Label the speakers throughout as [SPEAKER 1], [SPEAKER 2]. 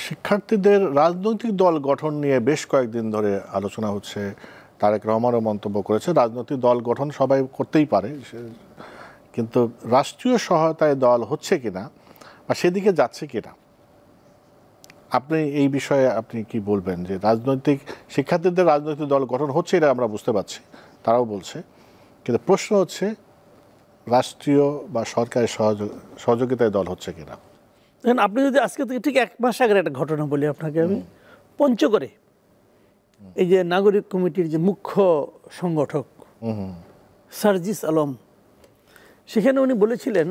[SPEAKER 1] শিক্ষার্থীদের রাজনৈতিক দল গঠন নিয়ে বেশ কয়েকদিন ধরে আলোচনা হচ্ছে। তারেক রহমানও মন্তব্য করেছে রাজনৈতিক দল গঠন সবাই করতেই পারে, কিন্তু রাষ্ট্রীয় সহায়তায় দল হচ্ছে কিনা বা সেদিকে যাচ্ছে কিনা, আপনি এই বিষয়ে আপনি কি বলবেন? যে রাজনৈতিক শিক্ষার্থীদের রাজনৈতিক দল গঠন হচ্ছে এটা আমরা বুঝতে পারছি, তারাও বলছে, কিন্তু প্রশ্ন হচ্ছে রাষ্ট্রীয় বা সরকারের সহযোগিতায় দল হচ্ছে কিনা।
[SPEAKER 2] দেখেন, আপনি যদি আজকে থেকে ঠিক 1 মাস আগের একটা ঘটনা বলি আপনাকে, আমি পঞ্চগড়ে এই যে নাগরিক কমিটির যে মুখ্য সংগঠক সার্জিস আলম, সেখানে উনি বলেছিলেন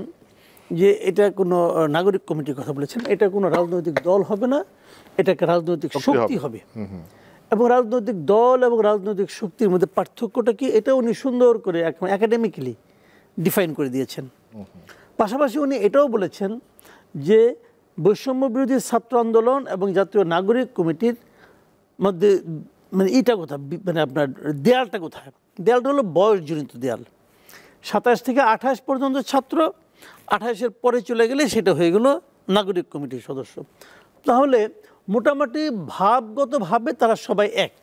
[SPEAKER 2] যে এটা কোনো নাগরিক কমিটির কথা বলেছেন, এটা কোনো রাজনৈতিক দল হবে না, এটা একটা রাজনৈতিক শক্তি হবে। এবং রাজনৈতিক দল এবং রাজনৈতিক শক্তির মধ্যে পার্থক্যটা কি, এটা উনি সুন্দর করে একাডেমিক্যালি ডিফাইন করে দিয়েছেন। পাশাপাশি উনি এটাও বলেছেন যে বৈষম্য বিরোধী ছাত্র আন্দোলন এবং জাতীয় নাগরিক কমিটির মধ্যে মানে এইটা কোথায়, মানে আপনার দেয়ালটা কোথায়? দেয়ালটা হলো বয়সজনিত দেয়াল। 27 থেকে 28 পর্যন্ত ছাত্র, 28-এর পরে চলে গেলে সেটা হয়ে গেল নাগরিক কমিটির সদস্য। তাহলে মোটামুটি ভাবগতভাবে তারা সবাই এক,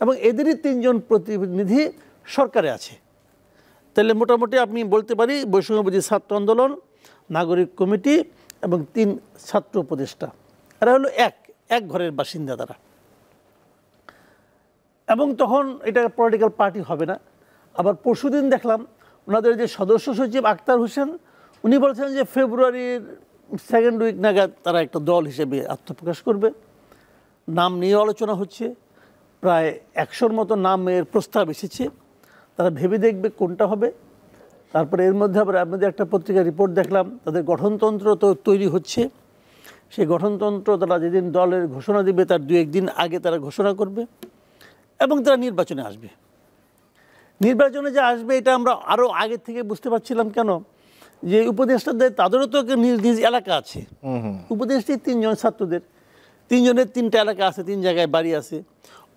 [SPEAKER 2] এবং এদেরই 3 জন প্রতিনিধি সরকারে আছে। তাহলে মোটামুটি আমি বলতে পারি বৈষম্যবিরোধী ছাত্র আন্দোলন, নাগরিক কমিটি এবং 3 ছাত্র উপদেষ্টা, এরা হলো এক ঘরের বাসিন্দা তারা। এবং তখন এটা পলিটিক্যাল পার্টি হবে না। আবার পরশুদিন দেখলাম ওনাদের যে সদস্য সচিব আক্তার হোসেন, উনি বলছেন যে ফেব্রুয়ারির 2nd উইক নাগাদ তারা একটা দল হিসেবে আত্মপ্রকাশ করবে। নাম নিয়ে আলোচনা হচ্ছে, প্রায় 100-র মতো নামের প্রস্তাব এসেছে। তারা ভেবে দেখবে কোনটা হবে। তারপরে এর মধ্যে আবার আপনাদের একটা পত্রিকার রিপোর্ট দেখলাম, তাদের গঠনতন্ত্র তো তৈরি হচ্ছে। সেই গঠনতন্ত্র তারা যেদিন দলের ঘোষণা দিবে তার 2-1 দিন আগে তারা ঘোষণা করবে, এবং তারা নির্বাচনে আসবে। নির্বাচনে যে আসবে এটা আমরা আরও আগে থেকে বুঝতে পারছিলাম। কেন? যে উপদেষ্টাদের তাদেরও তো নিজ নিজ এলাকা আছে। উপদেষ্টা 3 জন ছাত্রদের, 3 জনের 3টা এলাকা আছে, 3 জায়গায় বাড়ি আছে।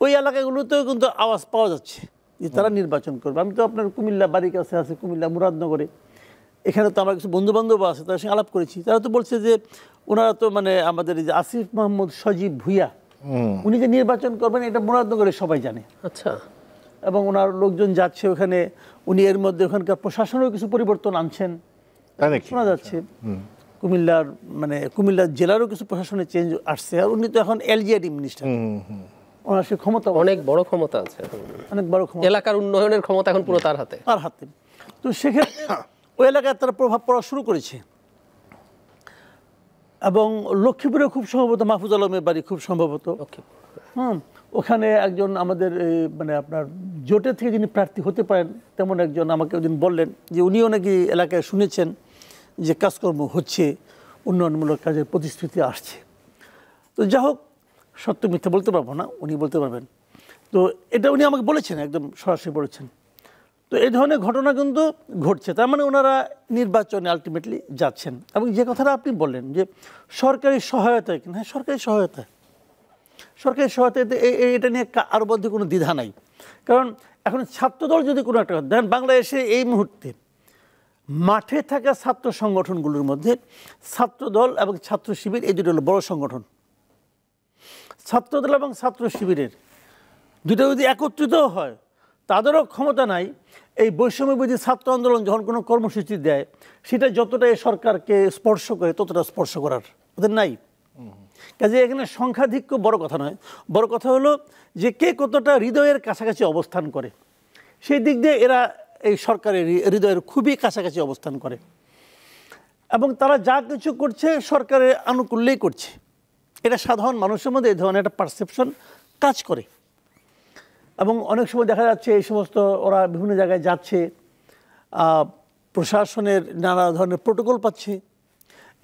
[SPEAKER 2] ওই এলাকাগুলোতেও কিন্তু আওয়াজ পাওয়া যাচ্ছে যে তারা নির্বাচন করবে। আমি তো আপনার কুমিল্লা বাড়ির কাছে আছে, কুমিল্লা মুরাদনগরে, এখানে তো আমার কিছু বন্ধুবান্ধব আছে, তাদের সঙ্গে আলাপ করেছি। তারা তো বলছে যে ওনারা তো মানে আমাদের এই যে আসিফ মাহমুদ সজীব ভুইয়া, উনি যে নির্বাচন করবেন এটা মুরাদনগরে সবাই জানে।
[SPEAKER 3] আচ্ছা।
[SPEAKER 2] এবং ওনার লোকজন যাচ্ছে ওখানে, উনি এর মধ্যে ওখানকার প্রশাসনেও কিছু পরিবর্তন আনছেন শোনা যাচ্ছে। কুমিল্লার জেলারও কিছু প্রশাসনের চেঞ্জ আসছে। আর উনি তো এখন এলজিআইডি মিনিস্টার, ওনার সে ক্ষমতা,
[SPEAKER 3] অনেক বড় ক্ষমতা আছে,
[SPEAKER 2] অনেক বড় ক্ষমতা,
[SPEAKER 3] এলাকার উন্নয়নের ক্ষমতা এখন পুরো তার হাতে।
[SPEAKER 2] তো সেক্ষেত্রে ওই এলাকায় তারা প্রভাব পড়া শুরু করেছে। এবং লক্ষ্মীপুরে খুব সম্ভবত মাহফুজ আলমের বাড়ি, খুব সম্ভবত ওখানে একজন আমাদের মানে আপনার জোটের থেকে যিনি প্রার্থী হতে পারেন তেমন একজন আমাকে ওদিন বললেন যে উনিও নাকি এলাকায় শুনেছেন যে কাজকর্ম হচ্ছে, উন্নয়নমূলক কাজের প্রতিশ্রুতি আসছে। তো যা হোক, সত্য মিথ্যা বলতে পারবো না, উনি বলতে পারবেন। তো এটা উনি আমাকে বলেছেন, একদম সরাসরি বলেছেন। তো এই ধরনের ঘটনা কিন্তু ঘটছে। তার মানে ওনারা নির্বাচনে আলটিমেটলি যাচ্ছেন। এবং যে কথাটা আপনি বললেন যে সরকারি সহায়তা কিনা, হ্যাঁ সরকারি সহায়তা এটা নিয়ে আর মধ্যে কোনো দ্বিধা নাই। কারণ এখন ছাত্রদল যদি কোনো একটা দেখেন, বাংলাদেশে এই মুহূর্তে মাঠে থাকা ছাত্র সংগঠনগুলোর মধ্যে ছাত্রদল এবং ছাত্র শিবির এই দুটো হলো বড় সংগঠন। ছাত্রদল এবং ছাত্র শিবিরের দুটো যদি একত্রিত হয়, তাদেরও ক্ষমতা নাই এই বৈষম্যবিরোধী ছাত্র আন্দোলন যখন কোনো কর্মসূচি দেয় সেটা যতটা এই সরকারকে স্পর্শ করে ততটা স্পর্শ করার ওদের নাই। কাজে এখানে সংখ্যাধিক্য বড় কথা নয়, বড় কথা হলো যে কে কতটা হৃদয়ের কাছাকাছি অবস্থান করে। সেই দিক দিয়ে এরা এই সরকারের হৃদয়ের খুবই কাছাকাছি অবস্থান করে, এবং তারা যা কিছু করছে সরকারের আনুকূল্যেই করছে। এটা সাধারণ মানুষের মধ্যে এই ধরনের একটা পারসেপশন কাজ করে। এবং অনেক সময় দেখা যাচ্ছে এই সমস্ত ওরা বিভিন্ন জায়গায় যাচ্ছে, প্রশাসনের নানা ধরনের প্রোটোকল পাচ্ছে।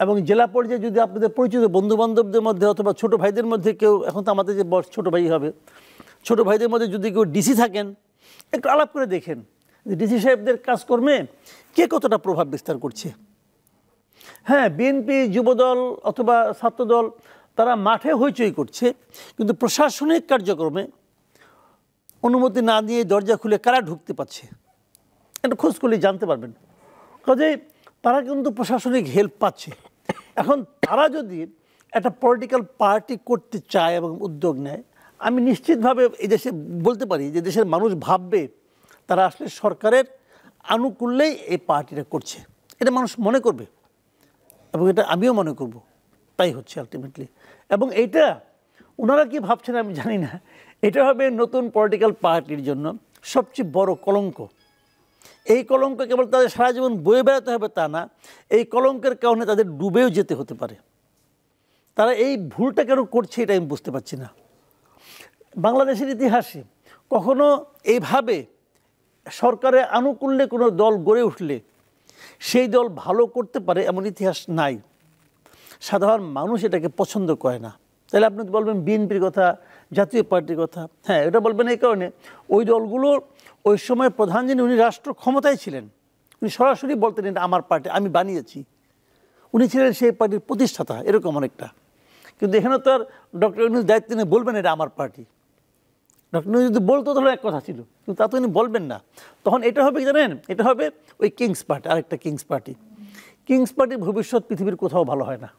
[SPEAKER 2] এবং জেলা পর্যায়ে যদি আপনাদের পরিচিত বন্ধুবান্ধবদের মধ্যে অথবা ছোটো ভাইদের মধ্যে কেউ, এখন তো আমাদের যে ছোটো ভাই হবে, ছোটো ভাইদের মধ্যে যদি কেউ ডিসি থাকেন, একটু আলাপ করে দেখেন যে ডিসি সাহেবদের কাজকর্মে কে কতটা প্রভাব বিস্তার করছে। হ্যাঁ, বিএনপি, যুবদল অথবা ছাত্রদল তারা মাঠে হইচই করছে, কিন্তু প্রশাসনিক কার্যক্রমে অনুমতি না দিয়ে দরজা খুলে কারা ঢুকতে পারছে এটা খোঁজ করলে জানতে পারবেন। কাজে তারা কিন্তু প্রশাসনিক হেল্প পাচ্ছে। এখন তারা যদি একটা পলিটিক্যাল পার্টি করতে চায় এবং উদ্যোগ নেয়, আমি নিশ্চিতভাবে এই দেশে বলতে পারি যে দেশের মানুষ ভাববে তারা আসলে সরকারের আনুকূল্যেই এই পার্টিটা করছে, এটা মানুষ মনে করবে এবং এটা আমিও মনে করব। তাই হচ্ছে আলটিমেটলি। এবং এইটা ওনারা কি ভাবছেন আমি জানি না, এটা হবে নতুন পলিটিক্যাল পার্টির জন্য সবচেয়ে বড় কলঙ্ক। এই কলঙ্ক কেবল তাদের সারা জীবন বয়ে বেড়াতে হবে তা না, এই কলঙ্কের কারণে তাদের ডুবেও যেতে হতে পারে। তারা এই ভুলটা কেন করছে এটা আমি বুঝতে পারছি না। বাংলাদেশের ইতিহাসে কখনো এইভাবে সরকারের আনুকূল্যে কোনো দল গড়ে উঠলে সেই দল ভালো করতে পারে এমন ইতিহাস নাই। সাধারণ মানুষ এটাকে পছন্দ করে না। তাহলে আপনি বলবেন বিএনপির কথা, জাতীয় পার্টির কথা, হ্যাঁ এটা বলবেন এই কারণে ওই দলগুলোর ওই সময় প্রধান যিনি উনি রাষ্ট্র ক্ষমতায় ছিলেন, উনি সরাসরি বলতেন এটা আমার পার্টি, আমি বানিয়েছি। উনি ছিলেন সেই পার্টির প্রতিষ্ঠাতা, এরকম অনেকটা। কিন্তু এখানে তো আর ডক্টর ইউনূস দায়িত্ব নিয়ে বলবেন এটা আমার পার্টি। ডক্টর ইউনূস যদি বলতো তাহলে এক কথা ছিল, কিন্তু তা তো উনি বলবেন না। তখন এটা হবে কি জানেন, এটা হবে ওই কিংস পার্টি, আরেকটা কিংস পার্টি। কিংস পার্টির ভবিষ্যৎ পৃথিবীর কোথাও ভালো হয় না।